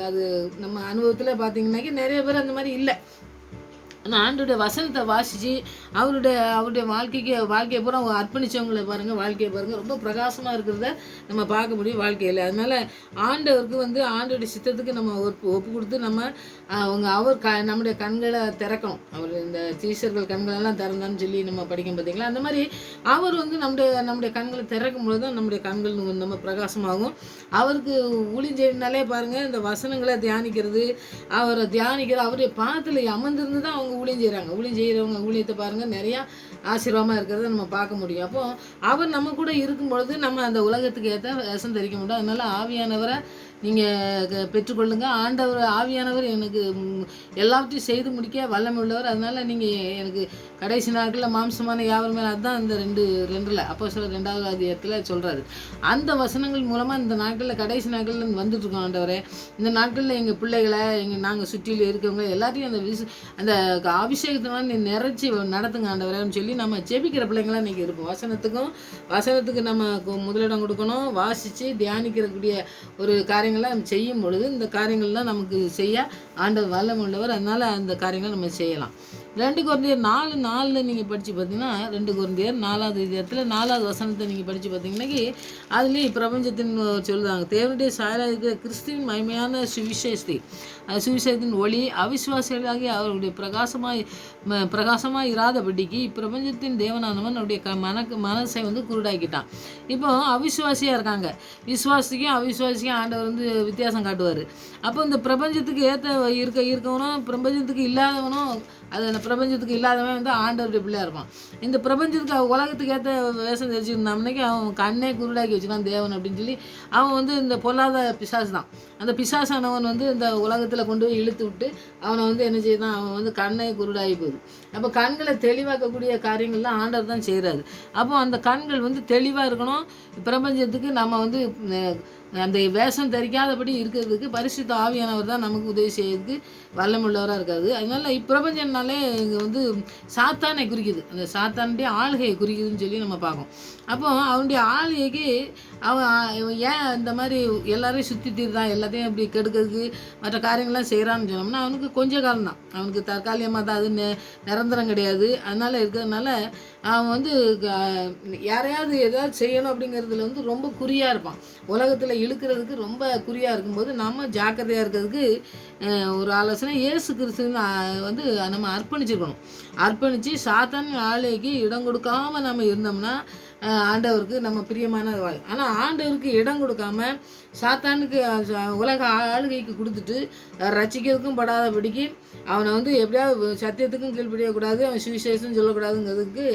அது நம்ம அனுபவத்தில் பார்த்திங்கன்னாக்கி நிறைய பேர் அந்த மாதிரி இல்லை. ஆனால் ஆண்டோடைய வசனத்தை வாசித்து அவருடைய வாழ்க்கையை பூரா அர்ப்பணித்தவங்களை பாருங்கள், வாழ்க்கையை பாருங்கள், ரொம்ப பிரகாசமாக இருக்கிறத நம்ம பார்க்க முடியும் வாழ்க்கையில். அதனால் ஆண்டவருக்கு வந்து ஆண்டோடைய சித்தத்துக்கு நம்ம ஒப்பு கொடுத்து நம்ம நம்முடைய கண்களை திறக்கணும். அவர் இந்த சீஷர்கள் கண்களெல்லாம் திறந்தான்னு சொல்லி நம்ம படிக்கும் பார்த்தீங்களா, அந்த மாதிரி அவர் வந்து நம்முடைய கண்களை திறக்கும் பொழுது தான் நம்முடைய கண்கள் நம்ம பிரகாசமாகும். அவருக்கு ஊழியர்னாலே பாருங்கள், இந்த வசனங்களை தியானிக்கிறது, அவருடைய பாதத்தில் அமர்ந்திருந்து தான் அவங்க ஊழியம் செய்கிறவங்க ஊழியத்தை பாருங்கள் நிறையா ஆசீர்வாதமாக இருக்கிறத நம்ம பார்க்க முடியும். அப்போது அவர் நம்ம கூட இருக்கும் பொழுது நம்ம அந்த உலகத்துக்கு ஏற்ற விஷம் தரிக்க முடியும். அதனால் ஆவியானவரை நீங்கள் பெற்றுக்கொள்ளுங்க. ஆண்டவர் ஆவியானவர் எனக்கு எல்லாவற்றையும் செய்து முடிக்க வல்லமை உள்ளவர். அதனால் நீங்கள் எனக்கு கடைசி நாட்களில் மாம்சமான யாவர் மேலே, அதுதான் இந்த 2:2 அப்போஸ்தலர் 2வது அதிகாரத்தில் சொல்கிறாரு. அந்த வசனங்கள் மூலமாக இந்த நாட்களில் கடைசி நாட்களில் வந்துட்டுருக்கோம். ஆண்டவரே, இந்த நாட்களில் எங்கள் பிள்ளைகளை நாங்கள் சுற்றியில் இருக்கவங்க எல்லாத்தையும் அந்த அபிஷேகத்தினால நீ நிறைச்சி நடத்துங்க ஆண்டவரேன்னு சொல்லி நம்ம ஜெபிக்கிற பிள்ளைங்களாம் இன்றைக்கி இருப்போம். வசனத்துக்கு நம்ம முதலிடம் கொடுக்கணும். வாசித்து தியானிக்கிறக்கூடிய ஒரு காரியங்கள்லாம் நம்ம செய்யும் பொழுது இந்த காரியங்கள்லாம் நமக்கு செய்ய ஆண்டவர் வல்லமை உள்ளவர். அதனால் அந்த காரியங்களை நம்ம செய்யலாம். 2 கொரிந்தியர் 4:4 நீங்கள் படித்து பார்த்தீங்கன்னா, 2 கொரிந்தியர் 4வது அதிகாரத்தில் 4வது வசனத்தை நீங்கள் படித்து பார்த்தீங்கன்னாக்கி அதுலேயும் பிரபஞ்சத்தின் சொல்லுவாங்க, தேவனுடைய சாயலாக இருக்கிற கிறிஸ்துவின் மகிமையான சுவிசேஷத்தின் ஒளி அவிசுவாசிகளாகி அவர்களுடைய பிரகாசமாக இராதபடிக்கு இப்பிரபஞ்சத்தின் தேவனானவன் அவருடைய மனசை குருடாக்கிட்டான். இப்போ அவிசுவாசியாக இருக்காங்க, விசுவாசிக்கும் அவிசுவாசிக்கும் ஆண்டவர் வித்தியாசம் காட்டுவார். அப்போ இந்த பிரபஞ்சத்துக்கு இருக்கவனும் பிரபஞ்சத்துக்கு இல்லாதவனும், அது அந்த பிரபஞ்சத்துக்கு இல்லாதவன் ஆண்டவருடைய பிள்ளையாக இருப்பான். இந்த பிரபஞ்சத்துக்கு உலகத்துக்கு ஏற்ற வேஷம் தெரிஞ்சுருந்தாம்னாக்கி அவன் கண்ணே குருடாக்கி வச்சுக்கான் தேவன் அப்படின்னு சொல்லி அவன் இந்த பொல்லாத பிசாசு தான். அந்த பிசாசானவன் இந்த உலகத்தில் கொண்டு போய் இழுத்து விட்டு அவனை என்ன செய்தான், அவன் கண்ணை குருடாகி போகுது. அப்போ கண்களை தெளிவாக்கக்கூடிய காரியங்கள்லாம் ஆண்டவர் தான் செய்கிறாரு. அப்போ அந்த கண்கள் தெளிவாக இருக்கணும். பிரபஞ்சத்துக்கு நம்ம அந்த வேஷம் தரிக்காதபடி இருக்கிறதுக்கு பரிசுத்த ஆவியானவர் தான் நமக்கு உதவி செய்யறதுக்கு வல்லமுள்ளவராக இருக்காது. அதனால இப்பிரபஞ்சம்னாலே இங்கே சாத்தானை குறிக்குது, அந்த சாத்தானுடைய ஆளுகையை குறிக்குதுன்னு சொல்லி நம்ம பார்க்கோம். அப்போ அவனுடைய ஆளுகைக்கு அவன் ஏன் இந்த மாதிரி எல்லாரையும் சுற்றி தீர்தான், எல்லாத்தையும் அப்படி கெடுக்கிறதுக்கு மற்ற காரியங்கள்லாம் செய்கிறான்னு சொன்னோம்னா அவனுக்கு கொஞ்ச காலம்தான், அவனுக்கு தற்காலிகமாக தான், அது நிரந்தரம் கிடையாது. அதனால் இருக்கிறதுனால அவன் யாரையாவது ஏதாவது செய்யணும் அப்படிங்கிறதுல ரொம்ப குறியாக இருப்பான். உலகத்தில் இழுக்கிறதுக்கு ரொம்ப குறியாக இருக்கும்போது நம்ம ஜாக்கிரதையாக இருக்கிறதுக்கு ஒரு ஆலோசனை, இயேசு கிறிஸ்துன்னு நம்ம அர்ப்பணித்து சாத்தான் ஆளுகைக்கு இடம் கொடுக்காமல் நம்ம இருந்தோம்னா ஆண்டவருக்கு நம்ம பிரியமான வாழ். ஆனால் ஆண்டவருக்கு இடம் கொடுக்காம சாத்தானுக்கு உலக ஆளுகைக்கு கொடுத்துட்டு ரசிக்கிறதுக்கும் படாதபடிக்கு அவனை எப்படியாவது சத்தியத்துக்கும் கீழ்ப்படியக்கூடாது, அவன் சுவிசேஷம் சொல்லக்கூடாதுங்கிறதுக்கு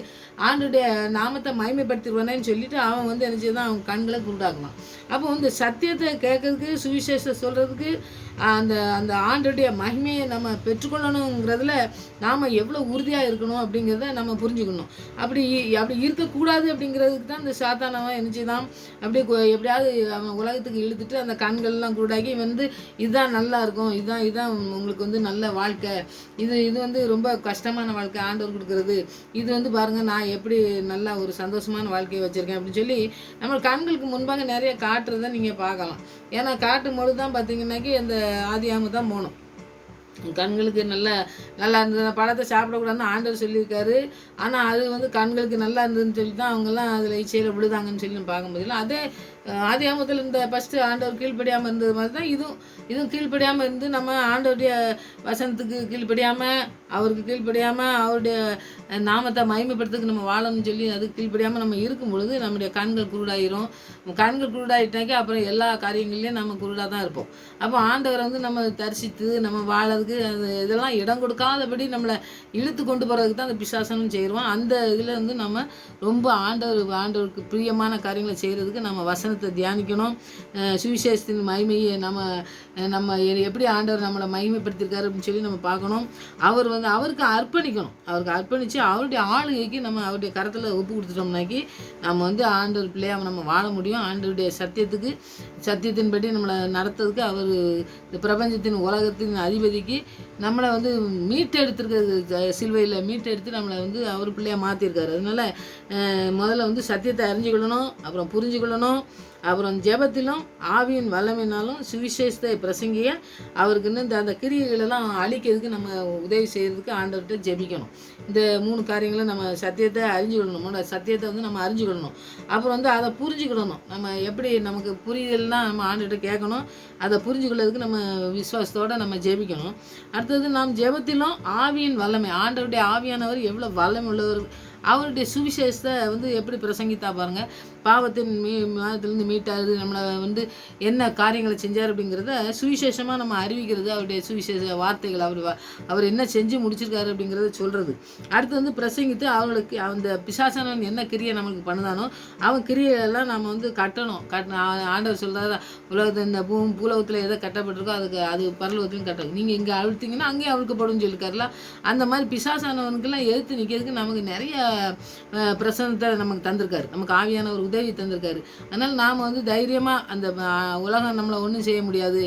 ஆண்டுடைய நாமத்தை மகிமைப்படுத்திடுவானேன்னு சொல்லிட்டு அவன் என்ன செய்தான், அவன் கண்களை குருடாக்கலாம். அப்போ இந்த சத்தியத்தை கேட்கறதுக்கு சுவிசேஷம் சொல்கிறதுக்கு அந்த அந்த ஆண்டுடைய மகிமையை நம்ம பெற்றுக்கொள்ளணுங்கிறதுல நாம் எவ்வளோ உறுதியாக இருக்கணும் அப்படிங்கிறத நம்ம புரிஞ்சுக்கணும். அப்படி இருக்கக்கூடாது அப்படிங்கிறதுக்கு தான் இந்த சாத்தானவன் என்ன செய்தான், அப்படியே எப்படியாவது அவன் உலகத்துக்கு இழுத்துட்டு அந்த கண்கள்லாம் குருடாக்கி இதுதான் நல்லா இருக்கும், இதுதான் உங்களுக்கு நல்ல வாழ்க்கை, இது ரொம்ப கஷ்டமான வாழ்க்கை ஆண்டவர் கொடுக்குறது, இது பாருங்கள் நான் எப்படி நல்லா ஒரு சந்தோஷமான வாழ்க்கையை வச்சுருக்கேன் அப்படின்னு சொல்லி நம்ம கண்களுக்கு முன்பாக நிறைய காட்டுறதை நீங்கள் பார்க்கலாம். ஏன்னா காட்டும் பொழுது தான் பார்த்தீங்கன்னாக்கி அந்த ஆதியாகமம் தான் போகணும். கண்களுக்கு நல்லா இருந்தது, பழத்தை சாப்பிடக்கூடாதுன்னு ஆண்டவர் சொல்லியிருக்காரு. ஆனால் அது கண்களுக்கு நல்லா இருந்ததுன்னு சொல்லி தான் அவங்கெல்லாம் அதில் இச்சையில் விழுதாங்கன்னு சொல்லி நம்ம பார்க்கும்போது அதே ஆதியாகமத்தில் இந்த ஃபஸ்ட்டு ஆண்டவர் கீழ்ப்படியாமல் இருந்தது மாதிரி தான் இதுவும் கீழ்ப்படியாமல் இருந்து நம்ம ஆண்டவருடைய வசனத்துக்கு கீழ்ப்படியாமல், அவருக்கு கீழ்ப்படியாமல், அவருடைய நாமத்தை மகிமைப்படுத்துக்கு நம்ம வாழணும்னு சொல்லி அதுக்கு கீழ்ப்படியாமல் நம்ம இருக்கும் பொழுது நம்முடைய கண்கள் குருடாயிரும். கண்கள் குருடாயிட்டாக்கி அப்புறம் எல்லா காரியங்கள்லேயும் நம்ம குருடாக தான் இருப்போம். அப்போ ஆண்டவரை நம்ம தரிசித்து நம்ம வாழறதுக்கு இதெல்லாம் இடம் கொடுக்காதபடி நம்மளை இழுத்து கொண்டு போகிறதுக்கு தான் அந்த பிசாசனம் செய்கிறோம். அந்த இதில் நம்ம ரொம்ப ஆண்டவருக்கு பிரியமான காரியங்களை செய்கிறதுக்கு நம்ம வசனத்தை தியானிக்கணும். சுவிசேஷத்தின் மகிமையை நம்ம எப்படி ஆண்டவர் நம்மளை மகிமைப்படுத்தியிருக்காரு அப்படின்னு சொல்லி நம்ம பார்க்கணும். அவருக்கு அர்ப்பணிக்கணும். அவருக்கு அர்ப்பணித்து அவருடைய ஆளுகைக்கு நம்ம அவருடைய கரத்தில் ஒப்பு கொடுத்துட்டோம்னாக்கி நம்ம ஆண்டவர் பிள்ளையாக நம்ம வாழ முடியும். ஆண்டவருடைய சத்தியத்தின்படி நம்மளை நடத்துறதுக்கு அவர் இந்த பிரபஞ்சத்தின் உலகத்தின் அதிபதிக்கு நம்மளை மீட்டெடுத்துருக்கிறது, சிலுவையில் மீட்டெடுத்து நம்மளை அவர் பிள்ளையாக மாற்றிருக்காரு. அதனால் முதல்ல சத்தியத்தை அறிஞ்சிக்கொள்ளணும், அப்புறம் புரிஞ்சுக்கொள்ளணும், அப்புறம் ஜெபத்திலும் ஆவியின் வல்லமையினாலும் சுவிசேஷத்தை பிரசங்கிய அவருக்கு அந்த கிரியைகளெல்லாம் அழிக்கிறதுக்கு நம்ம உதவி செய்கிறதுக்கு ஆண்டவர்கிட்ட ஜெபிக்கணும். இந்த 3 காரியங்களும் நம்ம சத்தியத்தை அறிஞ்சுக்கொள்ளணும். சத்தியத்தை நம்ம அறிஞ்சுக்கொள்ளணும். அப்புறம் அதை புரிஞ்சுக்கிடணும். நம்ம எப்படி நமக்கு புரிதல்னால் நம்ம ஆண்டவர்கிட்ட கேட்கணும். அதை புரிஞ்சுக்கொள்ளதுக்கு நம்ம விசுவாசத்தோடு நம்ம ஜெபிக்கணும். அடுத்தது நாம் ஜெபத்திலும் ஆவியின் வல்லமை, ஆண்டவருடைய ஆவியானவர் எவ்வளோ வல்லமை உள்ளவர் அவருடைய சுவிசேஷத்தை வந்து எப்படி பிரசங்கித்தா பாருங்க. பாவத்தின் மரணத்திலிருந்து மீட்டாரு, நம்மளை வந்து என்ன காரியங்களை செஞ்சார் அப்படிங்கிறத சுவிசேஷமாக நம்ம அறிவிக்கிறது. அவருடைய சுவிசேஷ வார்த்தைகள், அவர் என்ன செஞ்சு முடிச்சிருக்காரு அப்படிங்கிறத சொல்கிறது. அடுத்து வந்து பிரசங்கித்து அவர்களுக்கு அந்த பிசாசானவன் என்ன கிரியை நம்மளுக்கு பண்ணுதானோ அவன் கிரியையெல்லாம் நம்ம வந்து கட்டணும். ஆண்டவர் சொல்கிறாரு, உலகத்தில் இந்த பூலகத்தில் எதை கட்டப்பட்டிருக்கோ அதுக்கு அது பரலோகத்திலும் கட்டணும். நீங்கள் இங்கே அழுத்திங்கன்னா அங்கேயும் அழுக்கப்படும் சொல்லியிருக்காருல. அந்த மாதிரி பிசாசானவனுக்கெல்லாம் எதிர்த்து நிற்கிறதுக்கு நமக்கு நிறைய பிரசனத்தை நமக்கு தந்திருக்காரு. நமக்கு ஆவியான ஒரு உதவி தந்திருக்காரு. அதனால் நாம் வந்து தைரியமாக அந்த உலகம் நம்மளை ஒன்றும் செய்ய முடியாது,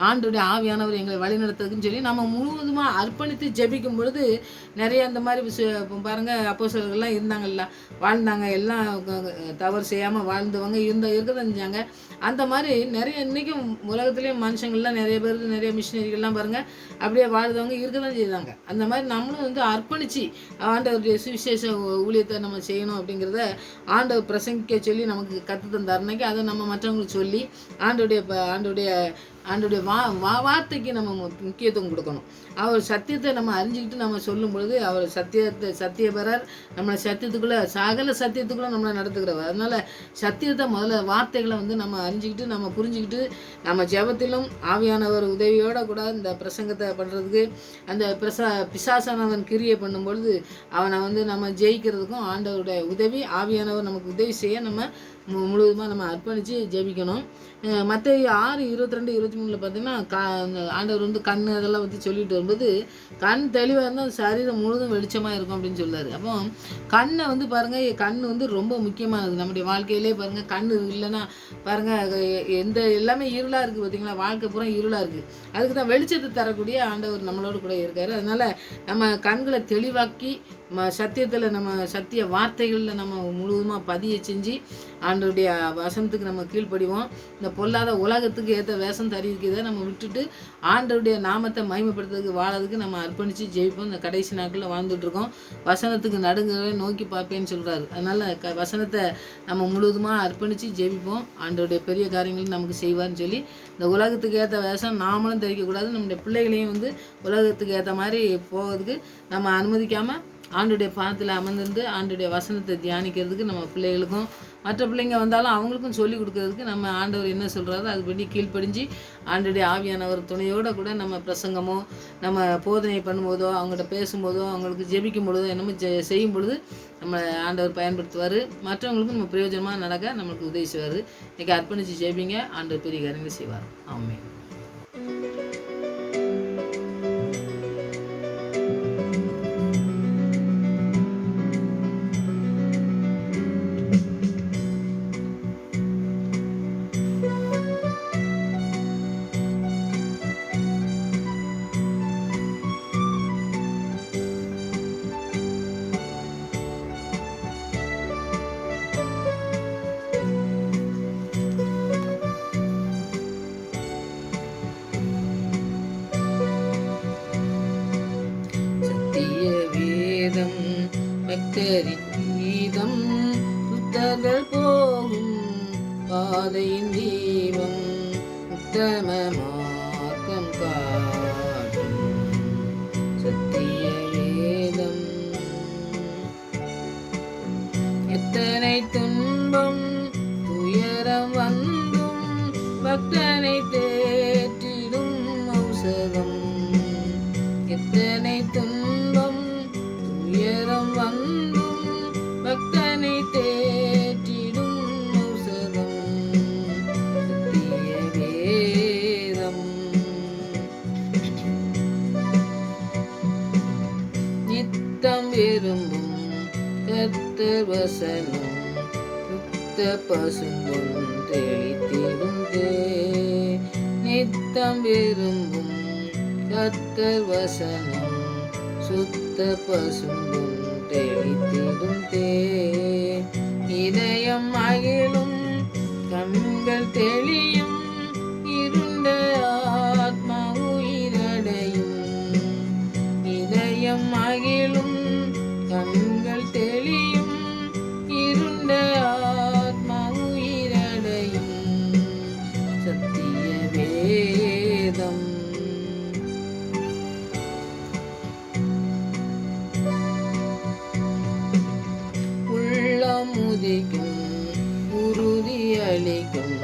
ஆண்டுடைய ஆவியானவர் எங்களை வழி நடத்துறதுன்னு சொல்லி நம்ம முழுவதுமாக அர்ப்பணித்து ஜெபிக்கும் பொழுது நிறைய அந்த மாதிரி பாருங்கள், அப்போஸ்தலர்கள்லாம் இருந்தாங்கல்ல, வாழ்ந்தாங்க, எல்லாம் தவறு செய்யாமல் வாழ்ந்தவங்க இருக்க தான் செஞ்சாங்க. அந்த மாதிரி நிறைய இன்றைக்கும் உலகத்துலேயும் மனுஷங்கள்லாம் நிறைய பேர், நிறைய மிஷினரிகள்லாம் பாருங்கள் அப்படியே வாழ்ந்தவங்க இருக்க தான் செய்தாங்க. அந்த மாதிரி நம்மளும் வந்து அர்ப்பணித்து ஆண்டவருடைய சுவிசேஷ ஊழியத்தை நம்ம செய்யணும் அப்படிங்கிறத ஆண்டவர் பிரசங்கிக்க சொல்லி நமக்கு கற்று தந்தார். அன்னைக்கு அதை நம்ம மற்றவங்களுக்கு சொல்லி ஆண்டோடைய வார்த்தைக்கு நம்ம முக்கியத்துவம் கொடுக்கணும். அவர் சத்தியத்தை நம்ம அறிஞ்சிக்கிட்டு நம்ம சொல்லும் பொழுது அவர் சத்தியபரர், நம்மளை சத்தியத்துக்குள்ளே சகல சத்தியத்துக்குள்ளே நம்மளை நடத்துக்கிறவர். அதனால் சத்தியத்தை முதல்ல வார்த்தைகளை வந்து நம்ம அறிஞ்சிக்கிட்டு நம்ம புரிஞ்சுக்கிட்டு நம்ம ஜெபத்திலும் ஆவியானவர் உதவியோடு கூட இந்த பிரசங்கத்தை பண்ணுறதுக்கு அந்த பிசாசானவன் கிரியை பண்ணும்பொழுது அவனை வந்து நம்ம ஜெயிக்கிறதுக்கும் ஆண்டவருடைய உதவி, ஆவியானவர் நமக்கு உதவி செய்ய நம்ம முழுவதுமாக நம்ம அர்ப்பணித்து ஜெபிக்கணும். மத்தேயு 6:22-23 பார்த்தீங்கன்னா ஆண்டவர் வந்து கண் அதெல்லாம் பற்றி சொல்லிட்டு வரும்போது கண் தெளிவாக இருந்தால் சரீரம் முழுதும் வெளிச்சமாக இருக்கும் அப்படின்னு சொல்லுவார். அப்போ கண்ணை வந்து பாருங்கள், கண் வந்து ரொம்ப முக்கியமானது நம்முடைய வாழ்க்கையிலே. பாருங்கள், கண் இல்லைன்னா பாருங்கள் எந்த எல்லாமே இருளாக இருக்குது பார்த்தீங்களா, வாழ்க்கை பூரா இருளாக இருக்குது. அதுக்கு தான் வெளிச்சத்தை தரக்கூடிய ஆண்டவர் நம்மளோட கூட இருக்கார். அதனால் நம்ம கண்களை தெளிவாக்கி சத்தியத்தில் நம்ம சத்திய வார்த்தைகளில் நம்ம முழுவதுமாக பதிய செஞ்சு ஆண்டவருடைய வசனத்துக்கு நம்ம கீழ்ப்படிவோம். இந்த பொல்லாத உலகத்துக்கு ஏற்ற வேஷம் தரிக்கிறதை நம்ம விட்டுட்டு ஆண்டவருடைய நாமத்தை மகிமைப்படுத்துறதுக்கு வாழறதுக்கு நம்ம அர்ப்பணித்து ஜெயிப்போம். இந்த கடைசி நாட்களில் வாழ்ந்துட்டுருக்கோம். வசனத்துக்கு நடுங்கவே நோக்கி பார்ப்பேன்னு சொல்கிறாரு. அதனால் வசனத்தை நம்ம முழுவதுமாக அர்ப்பணித்து ஜெயிப்போம். ஆண்டவருடைய பெரிய காரியங்களும் நமக்கு செய்வார்னு சொல்லி இந்த உலகத்துக்கு ஏற்ற வேஷம் நாமளும் தரிக்கக்கூடாது. நம்முடைய பிள்ளைகளையும் வந்து உலகத்துக்கு ஏற்ற மாதிரி போகிறதுக்கு நம்ம அனுமதிக்காமல் ஆண்டுடைய பாதத்தில் அமர்ந்திருந்து ஆண்டுடைய வசனத்தை தியானிக்கிறதுக்கு நம்ம பிள்ளைகளுக்கும் மற்ற பிள்ளைங்க வந்தாலும் அவங்களுக்கும் சொல்லிக் கொடுக்கறதுக்கு நம்ம ஆண்டவர் என்ன சொல்கிறாரோ அதுபடி கீழ்ப்படிஞ்சு ஆண்டுடைய ஆவியானவர் துணையோடு கூட நம்ம பிரசங்கமோ நம்ம போதனை பண்ணும்போதோ அவங்கள்ட்ட பேசும்போதோ அவங்களுக்கு ஜெபிக்கும் பொழுதோ என்னமோ செய்யும் பொழுது நம்ம ஆண்டவர் பயன்படுத்துவார். மற்றவங்களுக்கும் நம்ம பிரயோஜனமாக நடக்க நம்மளுக்கு உதவி செய்வார். இன்றைக்கி அர்ப்பணித்து ஜெபிங்க, ஆண்டவர் பெரிய காரியங்கள் செய்வார். ஆமென். கீதம் புத்தர்கள் போகும் பாதையின் தீபம் உத்தம மார்க்கம் காட்டும் சத்திய வேதம். எத்தனை துன்பம் துயரம் வந்தும் பக்தனை தேற்றிடும் ஔஷதம். எத்தனை துன்பம் துயரம் வந்தும் பக்தனை தேற்றிடும் ஔஷதம் சத்திய வேதம். நித்தம் விரும்பும் கர்த்தர் வசனம் புத்த பசும்பும் தெளித்திடும் நித்தம் விரும்பும் கர்த்தர் வசனம் சுத்த பசும்பும் தெளித்திடும் இதயம் மகிழும் கண்கள் தெளியும் இருண்ட ஆத்மா உயிரடையும். இதயம் மகிழும் கண்கள் தெளியும் இருண்ட ஆத்மா உயிரடையும் சத்திய வேதம். உதிக்கும் உறுதி அளிக்கும்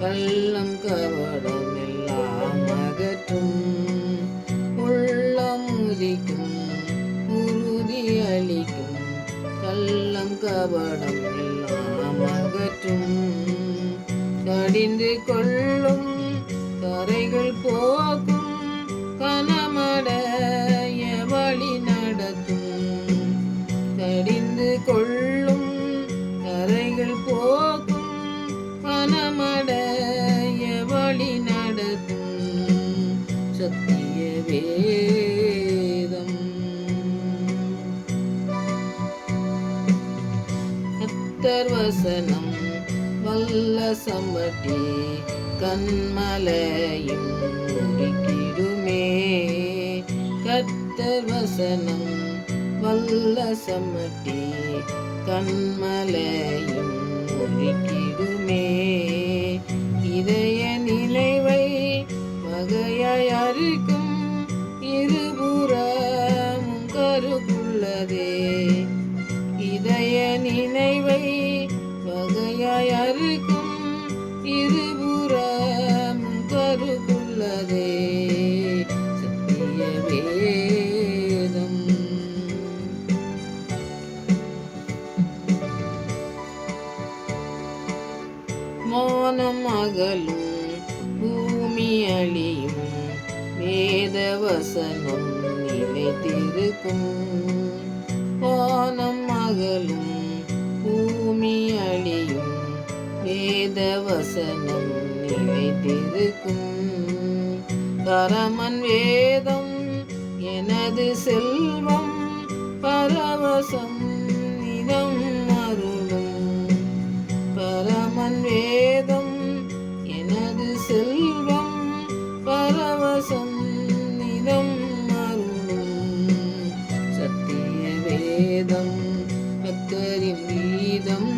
கள்ளம் கவடம் எல்லாம் அகற்றும் உள்ளம் உதிக்கும் உறுதி அளிக்கும் கள்ளம் கவடம் எல்லாம் அகற்றும் கடிந்து கொள்ளும் கரைகள் போக்கும் கனமடைய வழி நடத்தும் கடிந்து கொள்ளும் கரைகள் போக்கும் கனமடைய வழி நடத்தும் சத்திய வேதம். கர்த்தர் வசனம் வல்ல சம்பட்டி கண்மலையும் முடிக்கிடுமே. கர்த்தர் வசனம் வல்ல சம்பட்டி கண்மலையும் முடிக்கிடுமே. இதய நினைவை வகையாய் அறுக்கும் இருபுறமும் கருக்குள்ளதே. இதய நினைவை வகையாய் அறுக்கும் இருபுறமும் கருக்குள்ளதே சத்திய வேதம். மோனம் அகலும் பூமி அழியும் வேத வசனம் நிலைத்திருக்கும். வானம் அகலும் பூமி அழியும் வேத வசனம் நிலைத்திருக்கும். பரமன் வேதம் எனது செல்வம் பரவசம் நிதம் அருளும். பரமன் வேதம் எனது செல்வம் பரவசம் நிதம் அருளும் சத்திய வேதம். பக்தரின் கீதம்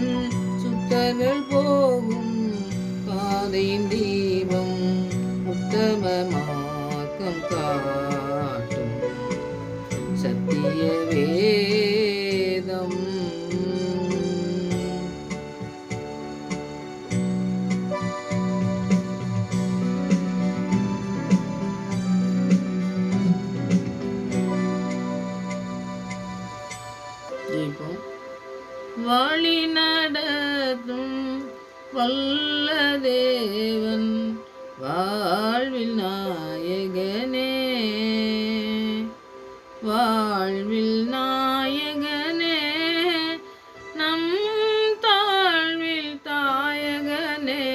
சுத்தர்கள் போகும் பாதையின் தீபம் உத்தம மார்க்கம் காட்டும் சத்திய வேதம். வழி நடத்தும் வல்ல தேவன் வாழ்வில் நாயகனே. வாழ்வில் நாயகனே நம் தாழ்வில் தாயகனே.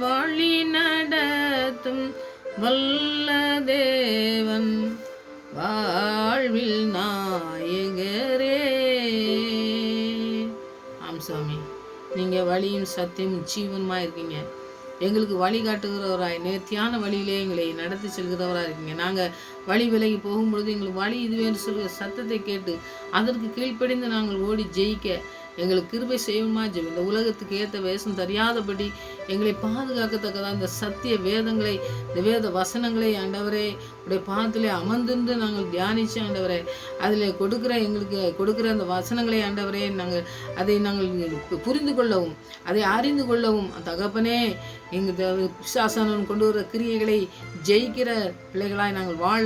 வழி நடத்தும் வல்ல தேவன் வாழ்வில் நாயகரே. ஆம் சாமி, நீங்கள் வழியும் சத்தியமும் ஜீவனுமாக இருக்கீங்க. எங்களுக்கு வழி காட்டுகிறவராய் நேர்த்தியான வழியிலே எங்களை நடத்தி செல்கிறவராக இருக்கீங்க. நாங்கள் வழி விலகி போகும்பொழுது எங்களுக்கு வழி இதுவேன்னு சொல்கிற சத்தத்தை கேட்டு அதற்கு கீழ்ப்படிந்து நாங்கள் ஓடி ஜெயிக்க எங்களுக்கு கிருபை செய்யுமா ஜெபம். இந்த உலகத்துக்கு ஏற்ற வேஷம் தெரியாதபடி எங்களை பாதுகாக்கத்தக்கதான் இந்த சத்திய வேதங்களை இந்த வேத வசனங்களை ஆண்டவரே உடைய பாதத்திலே அமர்ந்திருந்து நாங்கள் தியானித்து ஆண்டவரே அதில் எங்களுக்கு கொடுக்குற அந்த வசனங்களை ஆண்டவரே அதை நாங்கள் புரிந்து கொள்ளவும் அதை அறிந்து கொள்ளவும் தகப்பனே எங்கள் பிசாசானவன் கொண்டு வர கிரியைகளை ஜெயிக்கிற பிள்ளைகளாய் நாங்கள் வாழ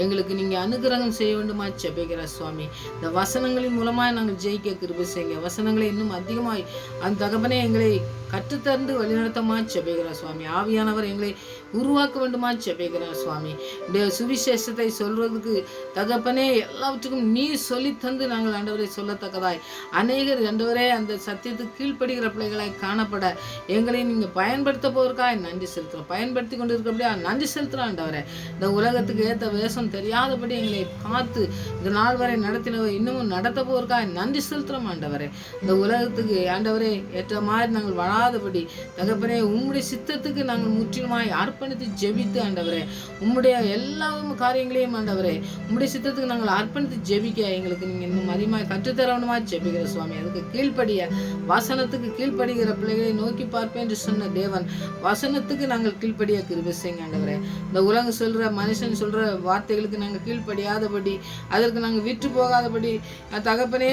எங்களுக்கு நீங்கள் அனுகிரகம் செய்ய வேண்டுமா ஜெபிக்கிற சுவாமி. இந்த வசனங்களின் மூலமாக நாங்கள் ஜெயிக்க கிருபை செய்யுங்க. வசனங்களை இன்னும் அதிகமாய் அந்த தகப்பனே எங்களை கற்றுத்தந்து வழிநடத்தமா ஜெபிக்கிற சுவாமி. ஆவியானவர் எங்களை உருவாக்க வேண்டுமா ஜெபிக்கிற சுவாமி. இந்த சுவிசேஷத்தை சொல்றதுக்கு தகப்பனே எல்லாவற்றுக்கும் நீ சொல்லி தந்து நாங்கள் ஆண்டவரை சொல்லத்தக்கதாய் அநேகர் ஆண்டவரே அந்த சத்தியத்துக்கு கீழ்ப்படுகிற பிள்ளைகளாய் காணப்பட எங்களை நீங்கள் பயன்படுத்த போவதற்காக நன்றி செலுத்துகிறோம். பயன்படுத்தி கொண்டு இருக்கிறபடியா நன்றி செலுத்துகிறோம் ஆண்டவரே. இந்த உலகத்துக்கு ஏற்ற வேஷம் தெரியாதபடி எங்களை காத்து இந்த நாள் வரை நடத்தினவர் இன்னமும் நடத்த போவதற்காக நன்றி செலுத்துகிறோம் ஆண்டவரே. இந்த உலகத்துக்கு ஆண்டவரே ஏற்ற மாதிரி நாங்கள் வாழாதபடி தகப்பனே உம்முடைய சித்தத்துக்கு நாங்கள் முற்றிலுமாய் அர்ப்பணித்து ஜெபித்து ஆண்டவரே உம்முடைய எல்லா காரியங்களையும் ஆண்டவரே உம்முடைய சித்தத்துக்கு நாங்கள் அர்ப்பணித்து ஜெபிக்க எங்களுக்கு நீங்கள் இன்னும் அதிகமாக கற்றுத்தரவனுமா ஜெபிக்கிற சுவாமி. அதுக்கு கீழ்ப்படிய வசனத்துக்கு கீழ்ப்படுகிற பிள்ளைகளை நோக்கி பார்ப்பேன் என்று சொன்ன தேவன் வசனத்துக்கு நாங்கள் கீழ்ப்படிய கிருபை செய்யுங்க ஆண்டவரே. இந்த உலகம் சொல்கிற மனுஷன் சொல்கிற வார்த்தைகளுக்கு நாங்கள் கீழ்ப்படியாதபடி, அதற்கு நாங்கள் விற்று போகாதபடி, தகப்பனே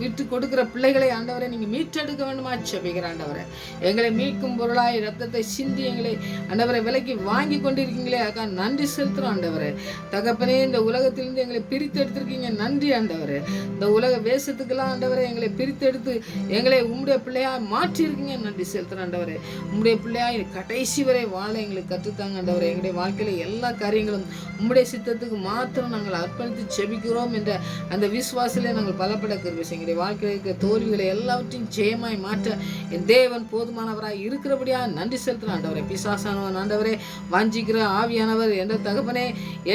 விற்று கொடுக்குற பிள்ளைகளை ஆண்டவரை நீங்கள் மீட்டெடுக்க வேண்டுமா ஜெபிக்கிற ஆண்டவரை. எங்களை மீட்கும் பொருளாய் ரத்தத்தை சிந்தி எங்களை ஆண்டவரை விலைக்கு வாங்கி கொண்டிருக்கீங்களே, அக்கா நன்றி செலுத்துகிறோம் ஆண்டவரை. தகப்பனே இந்த உலகத்திலிருந்து எங்களை பிரித்து எடுத்திருக்கீங்க, நன்றி ஆண்டவரை. இந்த உலக வேஷத்துக்கெல்லாம் ஆண்டவரை எங்களை பிரித்தெடுத்து எங்களை உம்முடைய பிள்ளையாய் மாற்றிருக்கீங்க, நன்றி செலுத்துகிறேன் ஆண்டவரே. உம்முடைய பிள்ளையாய் கடைசி வரை வாழ எங்களுக்கு கற்றுத்தாங்க ஆண்டவரே. எங்களுடைய வாழ்க்கையில் எல்லா காரியங்களும் உம்முடைய சித்தத்துக்கு மாத்திரம் நாங்கள் அர்ப்பணித்து செபிக்கிறோம் என்ற அந்த விசுவாசத்திலே நாங்கள் பலப்பட கிருபை செய்யுங்க. எங்களுடைய வாழ்க்கையில் இருக்கிற தோல்விகளை எல்லாவற்றையும் ஜெயமாய் மாற்ற என் தேவன் போதுமானவராய் இருக்கிறபடியா நன்றி செலுத்துகிறேன் ஆண்டவரே. பிசாசானவன் ஆண்டவரே, வஞ்சிக்கிற ஆவியானவர் என்ற தகப்பனே,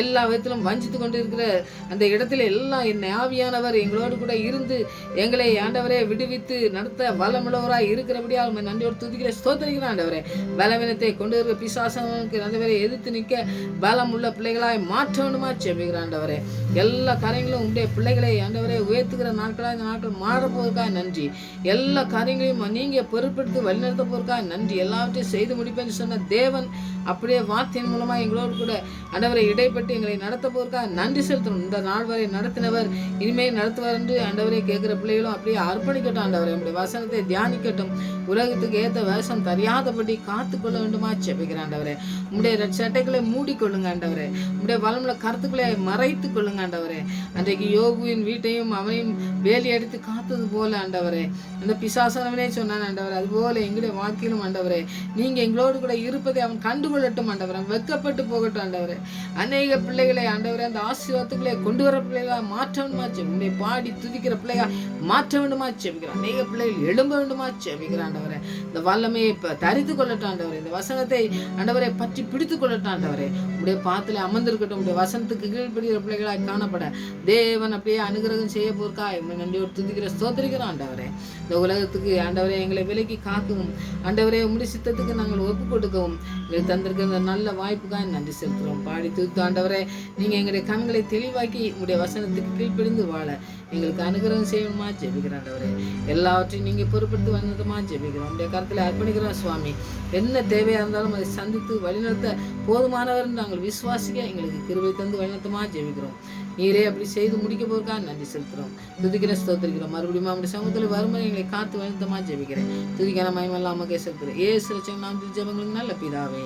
எல்லா விதத்திலும் வஞ்சித்து கொண்டு இருக்கிற அந்த இடத்துல எல்லாம் என் ஆவியானவர் எங்களோடு கூட இருந்து எங்களை ஆண்டவரே விடுவித்து நடத்த வல்லமுள்ளவராய் இருக்கிறபடியா உண்மை நன்றியோடு துதிக்கிற ஸ்தோத்திரிக்கிறேன் ஆண்டவரே. பலவீனத்தை கொண்டு இருக்கிற பிசாசனுக்கு ஆண்டவரை எதிர்த்து நிற்க பலம் உள்ள பிள்ளைகளாய் மாற்ற வேண்டுமா ஜெபிக்கிறேன் ஆண்டவரே. எல்லா காரியங்களும் உங்களுடைய பிள்ளைகளை ஆண்டவரை உயர்த்துகிற நாட்களாக இந்த நாட்கள் மாறப்போவதற்காக நன்றி. எல்லா காரியங்களையும் நீங்க பொறுப்பெடுத்து வழிநடத்த போவதற்காக நன்றி. எல்லாவற்றையும் செய்து முடிப்பேன்னு சொன்ன தேவன் அப்படியே வார்த்தையின் மூலமா எங்களோடு கூட ஆண்டவரை இடைப்பட்டு எங்களை நடத்த போவதற்காக நன்றி செலுத்தணும். இந்த நாள் வரை நடத்தினவர் இனிமேல் நடத்துவார் என்று ஆண்டவரை கேட்கிற பிள்ளைகளும் அப்படியே அர்ப்பணிக்கட்டும் ஆண்டவரை. நம்முடைய வசனத்தை தியானிக்கட்டும். உலகத்துக்கு ஏற்ற வேஷம் தெரியாதபடி காத்துக்கொள்ள வேண்டுமா ஜெபிக்கிறேன் ஆண்டவரே. உம்முடைய சட்டைகளை மூடிக்கொள்ளுங்க ஆண்டவரே. உம்முடைய வளமுள்ள கருத்துக்களை மறைத்து கொள்ளுங்க ஆண்டவரே. அன்றைக்கு யோபுவின் வீட்டையும் அவனையும் வேலி அடித்து காத்தது போல ஆண்டவரே, அந்த பிசாசனவனே சொன்னான் ஆண்டவரே, அதுபோல எங்களுடைய வாழ்க்கையிலும் ஆண்டவரே நீங்க எங்களோடு கூட இருப்பதை அவன் கண்டுகொள்ளட்டும் ஆண்டவரே. வெட்கப்பட்டு போகட்டும் ஆண்டவரே. அநேக பிள்ளைகளை ஆண்டவரே அந்த ஆசீர்வாதத்துக்களை கொண்டு வர பிள்ளைகளா மாற்ற வேண்டுமா உன்னை பாடி துதிக்கிற பிள்ளையா மாற்ற வேண்டுமா ஜெபிக்கிறேன். அநேக பிள்ளைகள் எழும்ப வேண்டுமா ஜெபிக்கிறேன் ஆண்டவரே. இந்த வல்லமையை தரித்து கொள்ளட்டும் ஆண்டவரே. இந்த வசனத்தை ஆண்டவரை பற்றி பிடித்து கொள்ளட்டும் ஆண்டவரே. உடைய பாத்திலே அமர்ந்திருக்கட்டும். உடைய வசனத்துக்கு கீழ்ப்படுகிற பிள்ளைகளாய் காணப்பட தேவன் அப்படியே அனுகிரகம் செய்ய போர்க்கா நன்றியோடு துதிக்கிற ஸ்தோத்திரிக்கிறோம் ஆண்டவரே. இந்த உலகத்துக்கு ஆண்டவரே எங்களை விலக்கி காக்கவும் ஆண்டவரே உம்முடைய சித்தத்துக்கு நாங்கள் ஒப்பு கொடுக்கவும் எங்களுக்கு தந்திருக்கிற நல்ல வாய்ப்புக்காக நன்றி செலுத்துகிறோம். பாடி துதித்து ஆண்டவரே நீங்க எங்களுடைய கண்களை தெளிவாக்கி உங்களுடைய வசனத்துக்கு கீழ்ப்படிந்து வாழ எங்களுக்கு அனுகிரகம் செய்யணுமா ஜெபிக்கிறேன் ஆண்டவரே. எல்லாவற்றையும் நீங்க பொறுப்படுத்தி வந்ததுமா ஜெபிக்கிறோம். உங்களுடைய கருத்தில் அர்ப்பணிக்கிறோம் சுவாமி. என்ன தேவையா இருந்தாலும் அதை சந்தித்து வழிநடத்த போதுமானவர் நாங்கள் விசுவாசிக்க எங்களுக்கு கிருபை தந்து வழிநடத்தமா ஜெபிக்கிறோம். நீரே அப்படி செய்து முடிக்க போறதுக்காக நன்றி செலுத்துறோம். துதிக்கிற ஸ்தோத்திரிக்கிறோம். மறுபடியும் நம்முடைய சமூகத்தில் வரும்போது எங்களை காத்து வழிநடத்தமா ஜெபிக்கிறேன். துதிக்கான மயமெல்லாம் அம்மக்கே செலுத்துறேன். ஏசு நாம் ஜெபங்களுக்கு நல்ல பிதாவே,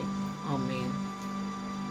ஆமென்.